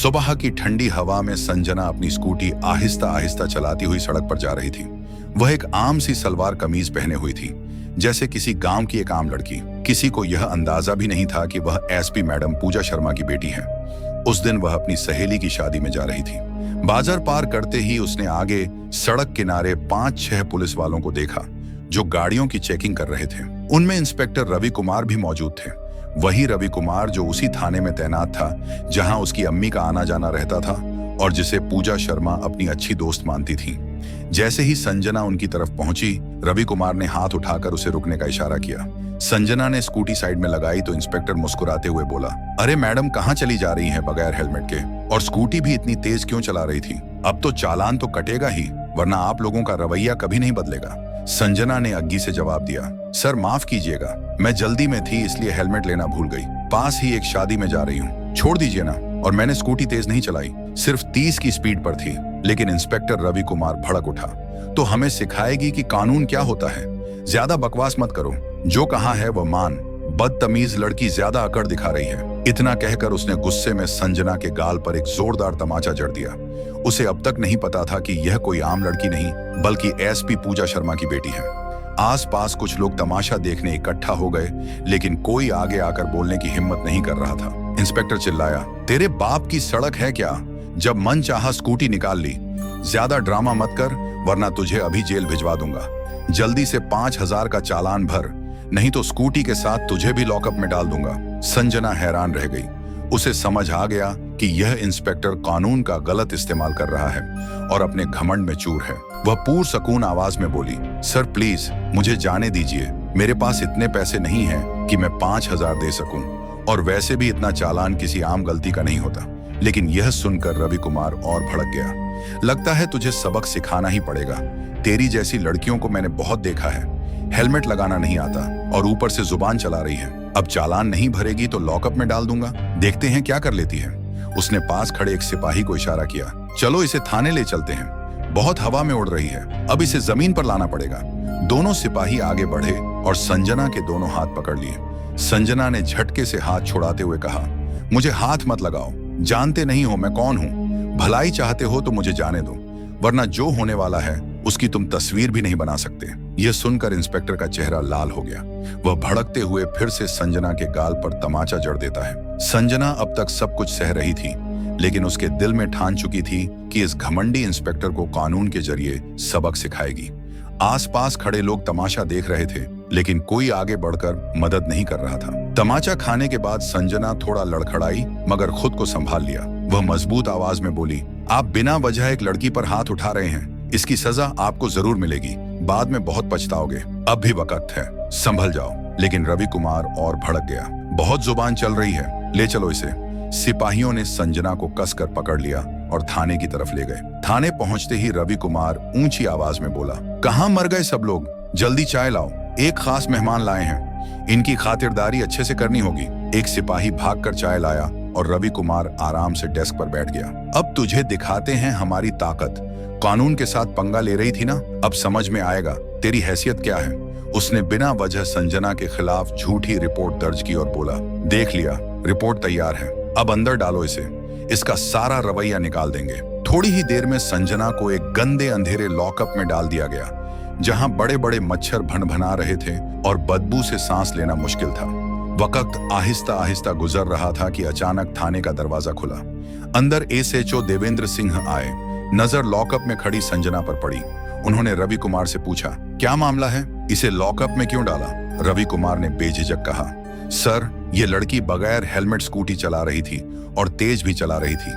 सुबह की ठंडी हवा में संजना अपनी स्कूटी आहिस्ता आहिस्ता चलाती हुई सड़क पर जा रही थी। वह एक आम सी सलवार कमीज पहने हुई थी, जैसे किसी गांव की एक आम लड़की। किसी को यह अंदाजा भी नहीं था कि वह एसपी मैडम पूजा शर्मा की बेटी है। उस दिन वह अपनी सहेली की शादी में जा रही थी। बाजार पार करते ही उसने आगे सड़क किनारे 5-6 पुलिस वालों को देखा जो गाड़ियों की चेकिंग कर रहे थे। उनमें इंस्पेक्टर रवि कुमार भी मौजूद थे। वही रवि कुमार जो उसी थाने में तैनात था जहां उसकी अम्मी का आना जाना रहता था और जिसे पूजा शर्मा अपनी अच्छी दोस्त मानती थी। जैसे ही संजना उनकी तरफ पहुंची, रवि कुमार ने हाथ उठाकर उसे रुकने का इशारा किया। संजना ने स्कूटी साइड में लगाई तो इंस्पेक्टर मुस्कुराते हुए बोला, अरे मैडम, कहाँ चली जा रही हैं बगैर हेलमेट के, और स्कूटी भी इतनी तेज क्यों चला रही थी? अब तो चालान तो कटेगा ही, वरना आप लोगों का रवैया कभी नहीं बदलेगा। संजना ने अग्गी से जवाब दिया, सर माफ कीजिएगा, मैं जल्दी में थी इसलिए हेलमेट लेना भूल गई। पास ही एक शादी में जा रही हूँ, छोड़ दीजिए ना। और मैंने स्कूटी तेज नहीं चलाई, सिर्फ 30 की स्पीड पर थी। लेकिन इंस्पेक्टर रवि कुमार भड़क उठा, तो हमें सिखाएगी कि कानून क्या होता है? ज्यादा बकवास मत करो, जो कहा है वह मान। बदतमीज लड़की ज्यादा अकड़ दिखा रही है। इतना कहकर उसने गुस्से में संजना के गाल पर एक जोरदार तमाचा जड़ दिया। उसे अब तक नहीं पता था कि यह कोई आम लड़की नहीं बल्कि एसपी पूजा शर्मा की बेटी है। आसपास कुछ लोग तमाशा देखने इकट्ठा हो गए, लेकिन कोई आगे आकर बोलने की हिम्मत नहीं कर रहा था। इंस्पेक्टर चिल्लाया, तेरे बाप की सड़क है क्या? जब मन चाहा स्कूटी निकाल ली। ज्यादा ड्रामा मत कर, वरना तुझे अभी जेल भिजवा दूंगा। जल्दी से 5000 का चालान भर, नहीं तो स्कूटी के साथ तुझे भी लॉकअप में डाल दूंगा। संजना हैरान रह गई। उसे समझ आ गया कि यह इंस्पेक्टर कानून का गलत इस्तेमाल कर रहा है और अपने घमंड में चूर है। वह पुरसकून आवाज में बोली, सर प्लीज मुझे जाने दीजिए, मेरे पास इतने पैसे नहीं हैं कि मैं 5000 दे सकूं, और वैसे भी इतना चालान किसी आम गलती का नहीं होता। लेकिन यह सुनकर रवि कुमार और भड़क गया। लगता है तुझे सबक सिखाना ही पड़ेगा। तेरी जैसी लड़कियों को मैंने बहुत देखा है, हेलमेट लगाना नहीं आता और ऊपर से जुबान चला रही है। अब चालान नहीं भरेगी तो लॉकअप में डाल दूंगा, देखते हैं क्या कर लेती है। उसने पास खड़े एक सिपाही को इशारा किया, चलो इसे थाने ले चलते हैं, बहुत हवा में उड़ रही है, अब इसे जमीन पर लाना पड़ेगा। दोनों सिपाही आगे बढ़े और संजना के दोनों हाथ पकड़ लिए। संजना ने झटके से हाथ छुड़ाते हुए कहा, मुझे हाथ मत लगाओ, जानते नहीं हो मैं कौन हूं। भलाई चाहते हो तो मुझे जाने दो, वरना जो होने वाला है उसकी तुम तस्वीर भी नहीं बना सकते। यह सुनकर इंस्पेक्टर का चेहरा लाल हो गया। वह भड़कते हुए फिर से संजना के गाल पर तमाचा जड़ देता है। संजना अब तक सब कुछ सह रही थी, लेकिन उसके दिल में ठान चुकी थी कि इस घमंडी इंस्पेक्टर को कानून के जरिए सबक सिखाएगी। आसपास खड़े लोग तमाशा देख रहे थे, लेकिन कोई आगे बढ़कर मदद नहीं कर रहा था। तमाचा खाने के बाद संजना थोड़ा लड़खड़ाई, मगर खुद को संभाल लिया। वह मजबूत आवाज में बोली, आप बिना वजह एक लड़की पर हाथ उठा रहे हैं, इसकी सजा आपको जरूर मिलेगी, बाद में बहुत पछताओगे। अब भी वक्त है, संभल जाओ। लेकिन रवि कुमार और भड़क गया, बहुत जुबान चल रही है, ले चलो इसे। सिपाहियों ने संजना को कसकर पकड़ लिया और थाने की तरफ ले गए। थाने पहुंचते ही रवि कुमार ऊंची आवाज में बोला, कहां मर गए सब लोग? जल्दी चाय लाओ, एक खास मेहमान लाए हैं, इनकी खातिरदारी अच्छे से करनी होगी। एक सिपाही भागकर चाय लाया और रवि कुमार आराम से डेस्क पर बैठ गया। अब तुझे दिखाते हैं हमारी ताकत। कानून के साथ पंगा ले रही थी ना, अब समझ में आएगा तेरी हैसियत क्या है। उसने बिना वजह संजना के खिलाफ झूठी रिपोर्ट दर्ज की और बोला, देख लिया, रिपोर्ट तैयार है, अब अंदर डालो इसे, इसका सारा रवैया निकाल देंगे। थोड़ी ही देर में संजना को एक गंदे अंधेरे लॉकअप में डाल दिया गया, जहां बड़े बड़े मच्छर भनभना रहे थे और बदबू से सांस लेना मुश्किल था। वक्त आहिस्ता आहिस्ता गुजर रहा था कि अचानक थाने का दरवाजा खुला। अंदर एसएचओ देवेंद्र सिंह आए। नजर लॉकअप में खड़ी संजना पर पड़ी। उन्होंने रवि कुमार से पूछा, क्या मामला है, इसे लॉकअप में क्यों डाला? रवि कुमार ने बेझिझक कहा, सर ये लड़की बगैर हेलमेट स्कूटी चला रही थी और तेज भी चला रही थी।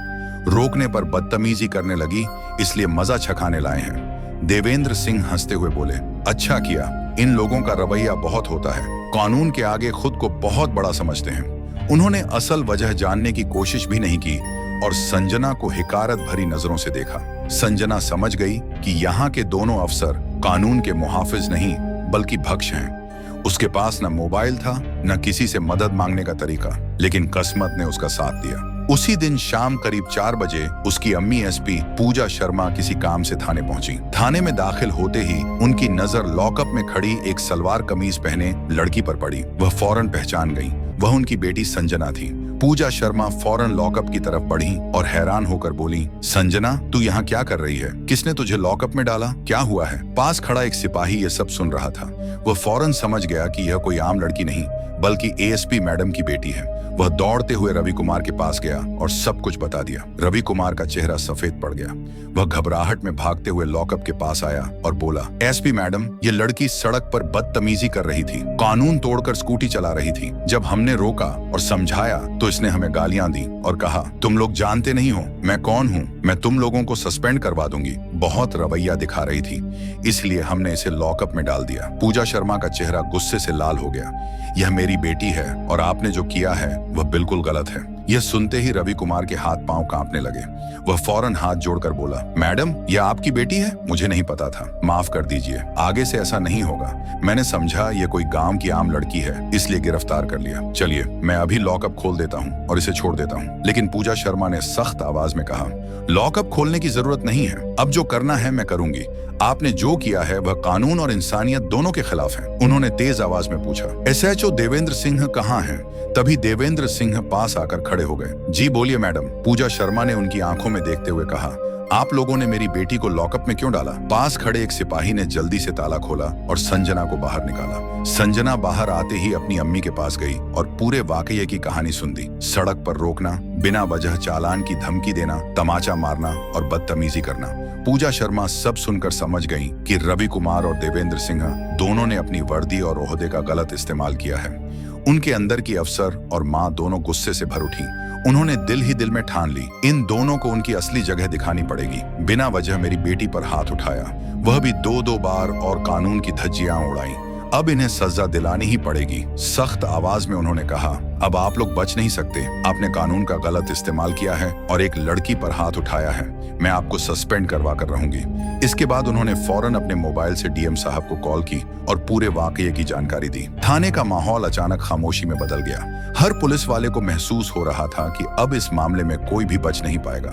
रोकने पर बदतमीजी करने लगी, इसलिए मजा छकाने लाए हैं। देवेंद्र सिंह हंसते हुए बोले, अच्छा किया, इन लोगों का रवैया बहुत होता है, कानून के आगे खुद को बहुत बड़ा समझते हैं। उन्होंने असल वजह जानने की कोशिश भी नहीं की और संजना को हिकारत भरी नजरों से देखा। संजना समझ गई कि यहाँ के दोनों अफसर कानून के मुहाफिज नहीं बल्कि भक्ष हैं। उसके पास न मोबाइल था न किसी से मदद मांगने का तरीका, लेकिन किस्मत ने उसका साथ दिया। उसी दिन शाम करीब 4 बजे उसकी अम्मी एसपी पूजा शर्मा किसी काम से थाने पहुंची। थाने में दाखिल होते ही उनकी नजर लॉकअप में खड़ी एक सलवार कमीज पहने लड़की पर पड़ी। वह फौरन पहचान गई, वह उनकी बेटी संजना थी। पूजा शर्मा फौरन लॉकअप की तरफ बढ़ी और हैरान होकर बोली, संजना, तू यहाँ क्या कर रही है? किसने तुझे लॉकअप में डाला? क्या हुआ है? पास खड़ा एक सिपाही ये सब सुन रहा था। वह फौरन समझ गया कि यह कोई आम लड़की नहीं बल्कि एएसपी मैडम की बेटी है। वह दौड़ते हुए रवि कुमार के पास गया और सब कुछ बता दिया। रवि कुमार का चेहरा सफेद पड़ गया। वह घबराहट में भागते हुए लॉकअप के पास आया और बोला, एसपी मैडम, ये लड़की सड़क पर बदतमीजी कर रही थी, कानून तोड़कर स्कूटी चला रही थी। जब हमने रोका और समझाया तो इसने हमें गालियां दी और कहा, तुम लोग जानते नहीं हो मैं कौन हूँ, मैं तुम लोगों को सस्पेंड करवा दूंगी। बहुत रवैया दिखा रही थी, इसलिए हमने इसे लॉकअप में डाल दिया। पूजा शर्मा का चेहरा गुस्से से लाल हो गया। यह मेरी बेटी है और आपने जो किया है वह बिल्कुल गलत है। यह सुनते ही रवि कुमार के हाथ पांव कांपने लगे। वह फौरन हाथ जोड़कर बोला, मैडम, यह आपकी बेटी है? मुझे नहीं पता था, माफ कर दीजिए, आगे से ऐसा नहीं होगा। मैंने समझा यह कोई गांव की आम लड़की है, इसलिए गिरफ्तार कर लिया। चलिए, मैं अभी लॉकअप खोल देता हूँ और इसे छोड़ देता हूँ। लेकिन पूजा शर्मा ने सख्त आवाज में कहा, लॉकअप खोलने की जरूरत नहीं है, अब जो करना है मैं करूंगी। आपने जो किया है वह कानून और इंसानियत दोनों के खिलाफ है। उन्होंने तेज आवाज में पूछा, एसएचओ देवेंद्र सिंह कहाँ हैं? तभी देवेंद्र सिंह पास आकर खड़े हो गए। जी बोलिए मैडम, पूजा शर्मा ने उनकी आंखों में देखते हुए कहा, आप लोगों ने मेरी बेटी को लॉकअप में क्यों डाला? पास खड़े एक सिपाही ने जल्दी से ताला खोला और संजना को बाहर निकाला। संजना बाहर आते ही अपनी अम्मी के पास गई और पूरे वाकये की कहानी सुन दी। सड़क पर रोकना, बिना वजह चालान की धमकी देना, तमाचा मारना और बदतमीजी करना। पूजा शर्मा सब सुनकर समझ गई कि रवि कुमार और देवेंद्र सिंह दोनों ने अपनी वर्दी और ओहदे का गलत इस्तेमाल किया है। उनके अंदर की अफसर और माँ दोनों गुस्से से भर उठी। उन्होंने दिल ही दिल में ठान ली, इन दोनों को उनकी असली जगह दिखानी पड़ेगी। बिना वजह मेरी बेटी पर हाथ उठाया, वह भी दो बार, और कानून की धज्जियां उड़ाई। अब इन्हें सजा दिलानी ही पड़ेगी। सख्त आवाज में उन्होंने कहा, अब आप लोग बच नहीं सकते। आपने कानून का गलत इस्तेमाल किया है और एक लड़की पर हाथ उठाया है। मैं आपको सस्पेंड करवा कर रहूंगी। इसके बाद उन्होंने फौरन अपने मोबाइल से डीएम साहब को कॉल की और पूरे वाकये की जानकारी दी। थाने का माहौल अचानक खामोशी में बदल गया। हर पुलिस वाले को महसूस हो रहा था कि अब इस मामले में कोई भी बच नहीं पाएगा।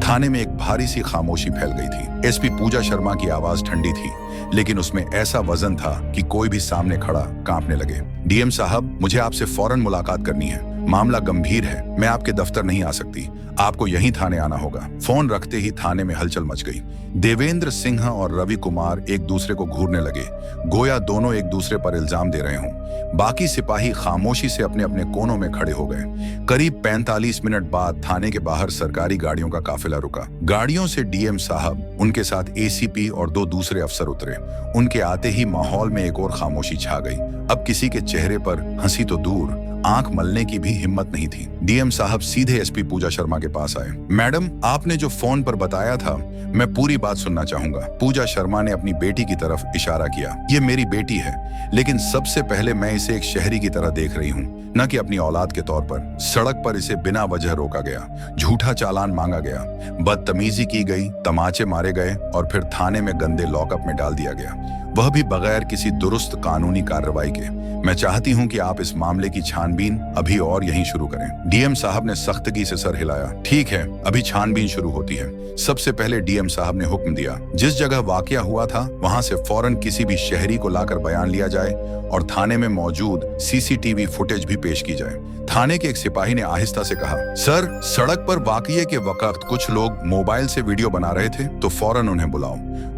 थाने में एक भारी सी खामोशी फैल गई थी। एसपी पूजा शर्मा की आवाज ठंडी थी, लेकिन उसमें ऐसा वजन था कि कोई भी सामने खड़ा कांपने लगे। डीएम साहब, मुझे आपसे फौरन मुलाकात करनी है। मामला गंभीर है, मैं आपके दफ्तर नहीं आ सकती, आपको यहीं थाने आना होगा। फोन रखते ही थाने में हलचल मच गई। देवेंद्र सिंह और रवि कुमार एक दूसरे को घूरने लगे, गोया दोनों एक दूसरे पर इल्जाम दे रहे हों। बाकी सिपाही खामोशी से अपने अपने कोनों में खड़े हो गए। करीब 45 मिनट बाद थाने के बाहर सरकारी गाड़ियों का काफिला रुका। गाड़ियों से डीएम साहब, उनके साथ एसीपी और 2 दूसरे अफसर उतरे। उनके आते ही माहौल में एक और खामोशी छा गई। अब किसी के चेहरे पर हंसी तो दूर, आंख मलने की भी हिम्मत नहीं थी। डीएम साहब सीधे एसपी पूजा शर्मा के पास आए। मैडम, आपने जो फोन पर बताया था, मैं पूरी बात सुनना चाहूंगा। पूजा शर्मा ने अपनी बेटी की तरफ इशारा किया। ये मेरी बेटी है, लेकिन सबसे पहले मैं इसे एक शहरी की तरह देख रही हूँ, न कि अपनी औलाद के तौर पर। सड़क पर इसे बिना वजह रोका गया, झूठा चालान मांगा गया, बदतमीजी की गई, तमाचे मारे गए और फिर थाने में गंदे लॉकअप में डाल दिया गया, वह भी बगैर किसी दुरुस्त कानूनी कार्रवाई के। मैं चाहती हूं कि आप इस मामले की छानबीन अभी और यहीं शुरू करें। डीएम साहब ने सख्तगी से सर हिलाया। ठीक है, अभी छानबीन शुरू होती है। सबसे पहले डीएम साहब ने हुक्म दिया, जिस जगह वाकया हुआ था वहां से फौरन किसी भी शहरी को लाकर बयान लिया जाए और थाने में मौजूद सीसीटीवी फुटेज भी पेश की जाए। थाने के एक सिपाही ने आहिस्ता से कहा, सर, सड़क पर वाकये के वक्त कुछ लोग मोबाइल से वीडियो बना रहे थे, तो फौरन उन्हें बुलाओ।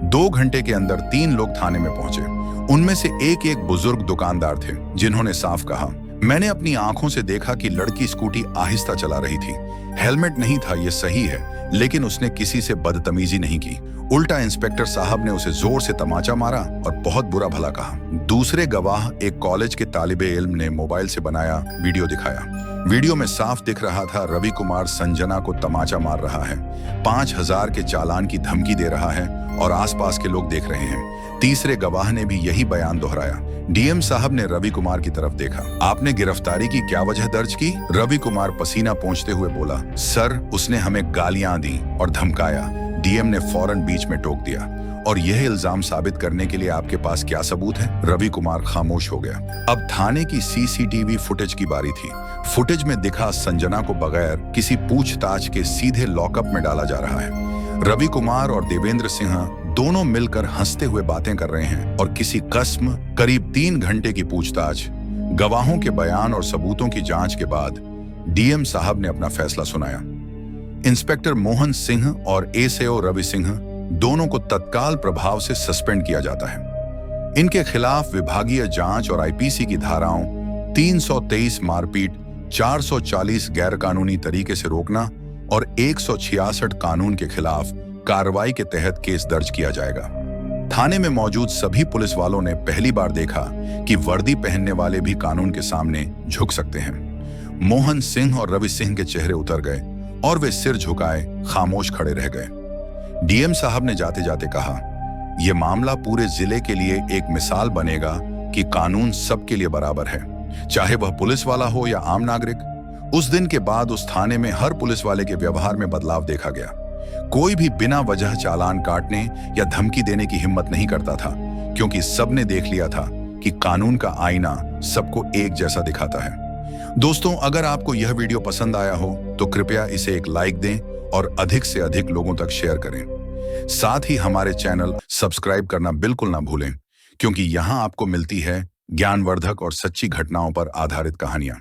2 घंटे के अंदर 3 लोग थाने में पहुंचे। उनमें से एक बुजुर्ग दुकानदार थे, जिन्होंने साफ कहा, मैंने अपनी आंखों से देखा कि लड़की स्कूटी आहिस्ता चला रही थी। हेलमेट नहीं था, ये सही है, लेकिन उसने किसी से बदतमीजी नहीं की। उल्टा इंस्पेक्टर साहब ने उसे जोर से तमाचा मारा और बहुत बुरा भला कहा। दूसरे गवाह, एक कॉलेज के तालिबे इल्म ने मोबाइल से बनाया वीडियो दिखाया। वीडियो में साफ दिख रहा था रवि कुमार संजना को तमाचा मार रहा है, 5000 के चालान की धमकी दे रहा है और आसपास के लोग देख रहे हैं। तीसरे गवाह ने भी यही बयान दोहराया। डीएम साहब ने रवि कुमार की तरफ देखा। आपने गिरफ्तारी की क्या वजह दर्ज की? रवि कुमार पसीना पोंछते हुए बोला, सर, उसने हमें गालियां दी और धमकाया। डीएम ने फौरन बीच में टोक दिया, और यह इल्जाम साबित करने के लिए आपके पास क्या सबूत है? रवि कुमार खामोश हो गया। अब थाने की सीसीटीवी फुटेज की बारी थी। फुटेज में दिखा संजना को बगैर किसी पूछताछ के सीधे लॉकअप में डाला जा रहा है। रवि कुमार और देवेंद्र सिंह दोनों मिलकर हंसते हुए बातें कर रहे हैं और किसी कस्म करीब 3 घंटे की पूछताछ, गवाहों के बयान और सबूतों की जांच के बाद डीएम साहब ने अपना फैसला सुनाया। इंस्पेक्टर मोहन सिंह और एसएओ रवि सिंह दोनों को तत्काल प्रभाव से सस्पेंड किया जाता है। इनके खिलाफ विभागीय जांच और आईपीसी की धाराओं 323 मारपीट, 440 गैरकानूनी तरीके से रोकना और 166 कानून के खिलाफ कार्रवाई के तहत केस दर्ज किया जाएगा। थाने में मौजूद सभी पुलिस वालों ने पहली बार देखा कि वर्दी पहनने वाले भी कानून के सामने झुक सकते हैं। मोहन सिंह और रवि सिंह के चेहरे उतर गए और वे सिर झुकाए खामोश खड़े रह गए। डीएम साहब ने जाते जाते कहा, यह मामला पूरे जिले के लिए एक मिसाल बनेगा कि कानून सबके लिए बराबर है, चाहे वह पुलिस वाला हो या आम नागरिक। उस दिन के बाद उस थाने में हर पुलिस वाले के व्यवहार में बदलाव देखा गया। कोई भी बिना वजह चालान काटने या धमकी देने की हिम्मत नहीं करता था, क्योंकि सबने देख लिया था कि कानून का आईना सबको एक जैसा दिखाता है। दोस्तों, अगर आपको यह वीडियो पसंद आया हो तो कृपया इसे एक लाइक दें और अधिक से अधिक लोगों तक शेयर करें। साथ ही हमारे चैनल सब्सक्राइब करना बिल्कुल ना भूलें, क्योंकि यहां आपको मिलती है ज्ञानवर्धक और सच्ची घटनाओं पर आधारित कहानियां।